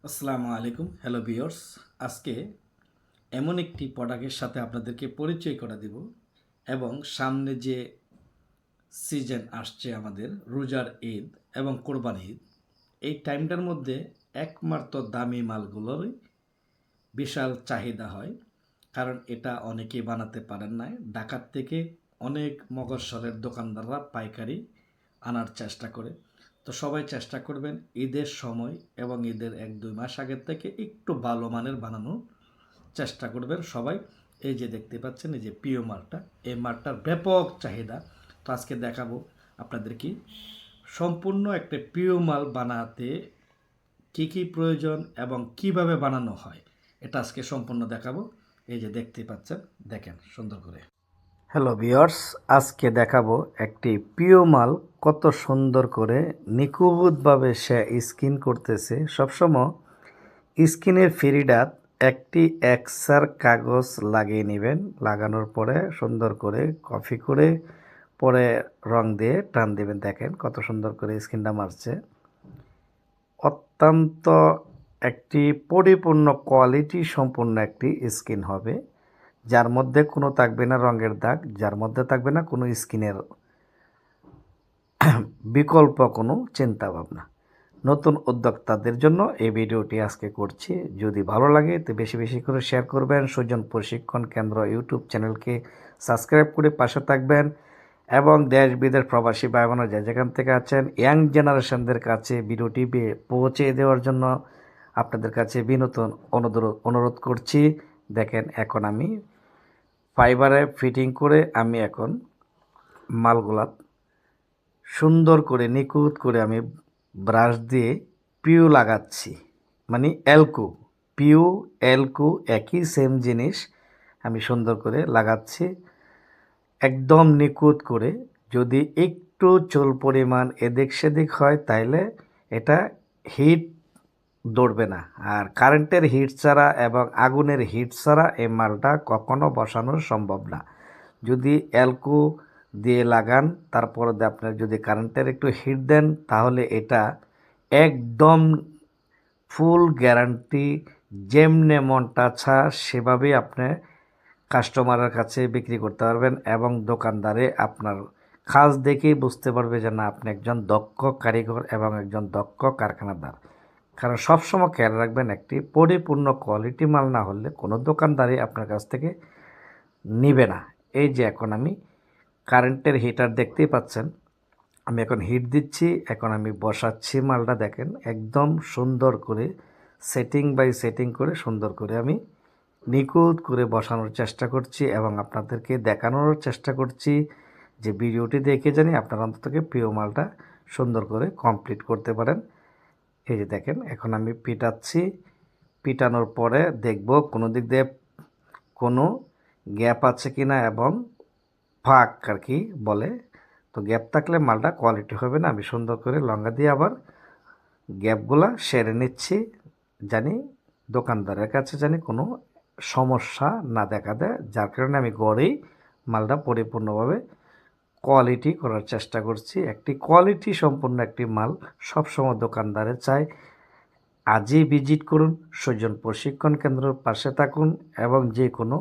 আসসালামু আলাইকুম, hello viewers. আজকে এমন একটি প্রোডাক্টের সাথে আপনাদেরকে পরিচয় করে দিব এবং সামনে যে সিজন আসছে আমাদের রোজার ঈদ এবং কোরবানি ঈদ, এই টাইমটার মধ্যে একমাত্র দামি মালগুলোরই বিশাল চাহিদা হয়। কারণ এটা অনেকেই বানাতে পারেন না। ঢাকার থেকে অনেক মগজসরের দোকানদাররা পাইকারি আনার চেষ্টা করে। তো সবাই চেষ্টা করবেন ঈদের সময় এবং ঈদের 1-2 মাস আগের থেকে একটু ভালো মানের বানানোর চেষ্টা করবেন সবাই। এই যে দেখতে পাচ্ছেন, এই যে প্রিয় মালটা, এই মালটার ব্যাপক চাহিদা। তো আজকে দেখাবো আপনাদেরকে সম্পূর্ণ একটা প্রিয় মাল বানাতে কী কী প্রয়োজন এবং কিভাবে বানানো হয়, এটা আজকে সম্পূর্ণ দেখাবো। এই যে দেখতে পাচ্ছেন, দেখেন সুন্দর করে। হ্যালো ভিউয়ার্স, আজকে দেখাবো একটি প্রিয় মাল কত সুন্দর করে নিখুঁতভাবে সে স্কিন করতেছে। সবসময় স্কিনের ফিরিডাত একটি এক্সার কাগজ লাগিয়ে নেবেন। লাগানোর পরে সুন্দর করে কফি করে পরে রং দিয়ে টান দেবেন। দেখেন কত সুন্দর করে স্কিনটা মারছে। অত্যন্ত একটি পরিপূর্ণ কোয়ালিটি সম্পূর্ণ একটি স্কিন হবে, যার মধ্যে কোনো থাকবে না রঙের দাগ, যার মধ্যে থাকবে না কোনো স্কিনের বিকল্প কোনো চিন্তা ভাবনা। নতুন উদ্যোক্তাদের জন্য এই ভিডিওটি আজকে করছি। যদি ভালো লাগে তো বেশি বেশি করে শেয়ার করবেন। সুজন প্রশিক্ষণ কেন্দ্র ইউটিউব চ্যানেলকে সাবস্ক্রাইব করে পাশে থাকবেন এবং দেশ বিদেশ প্রবাসী ভাই বোনেরা যে যেখান থেকে আছেন ইয়াং জেনারেশনদের কাছে ভিডিওটি পৌঁছে দেওয়ার জন্য আপনাদের কাছে বিনোদন অনুরোধ করছি। দেখেন এখন আমি ফাইবারে ফিটিং করে আমি এখন মালগুলা সুন্দর করে নিখুঁত করে আমি ব্রাশ দিয়ে পিউ লাগাচ্ছি, মানে এলকু পিউ এলকু একই সেম জিনিস আমি সুন্দর করে লাগাচ্ছি একদম নিখুঁত করে। যদি একটু চুল পরিমাণ এদিক সেদিক হয় তাইলে এটা হিট দৌড়বে না। আর কারেন্টের হিট ছাড়া এবং আগুনের হিট ছাড়া এই মালটা কখনো বসানো সম্ভব না। যদি অ্যালকো দিয়ে লাগান, তারপরে আপনার যদি কারেন্টের একটু হিট দেন, তাহলে এটা একদম ফুল গ্যারান্টি, যেমনে মনটা চা সেভাবেই আপনি কাস্টমারের কাছে বিক্রি করতে পারবেন এবং দোকানদারে আপনার কাজ দেখেই বুঝতে পারবে যে না, আপনি একজন দক্ষ কারিগর এবং একজন দক্ষ কারখানাদার। কারণ সবসময় খেয়াল রাখবেন, একটি পরিপূর্ণ কোয়ালিটি মাল না হলে কোনো দোকানদারই আপনার কাছ থেকে নিবে না। এই যে এখন আমি কারেন্টের হিটার দেখতেই পাচ্ছেন, আমি এখন হিট দিচ্ছি, এখন আমি বসাচ্ছি মালটা। দেখেন একদম সুন্দর করে সেটিং বাই সেটিং করে সুন্দর করে আমি নিখুঁত করে বসানোর চেষ্টা করছি এবং আপনাদেরকে দেখানোর চেষ্টা করছি যে ভিডিওটি দেখে জানি আপনারা অন্তত প্রিয় মালটা সুন্দর করে কমপ্লিট করতে পারেন। এই যে দেখেন এখন আমি পিটাচ্ছি, পিটানোর পরে দেখব কোনো দিক দিয়ে কোনো গ্যাপ আছে কিনা এবং ফাঁক আর কি বলে। তো গ্যাপ থাকলে মালটা কোয়ালিটি হবে না। আমি সুন্দর করে লঙ্কা দিয়ে আবার গ্যাপগুলা সেরে নিচ্ছি, জানি দোকানদারের কাছে জানি কোনো সমস্যা না দেখা দেয়, যার কারণে আমি গড়েই মালটা পরিপূর্ণভাবে কোয়ালিটি করার চেষ্টা করছি। একটি কোয়ালিটি সম্পূর্ণ একটি মাল সবসময় দোকানদারে চাই। আজই ভিজিট করুন, সুজন প্রশিক্ষণ কেন্দ্রের পাশে থাকুন এবং যে কোনো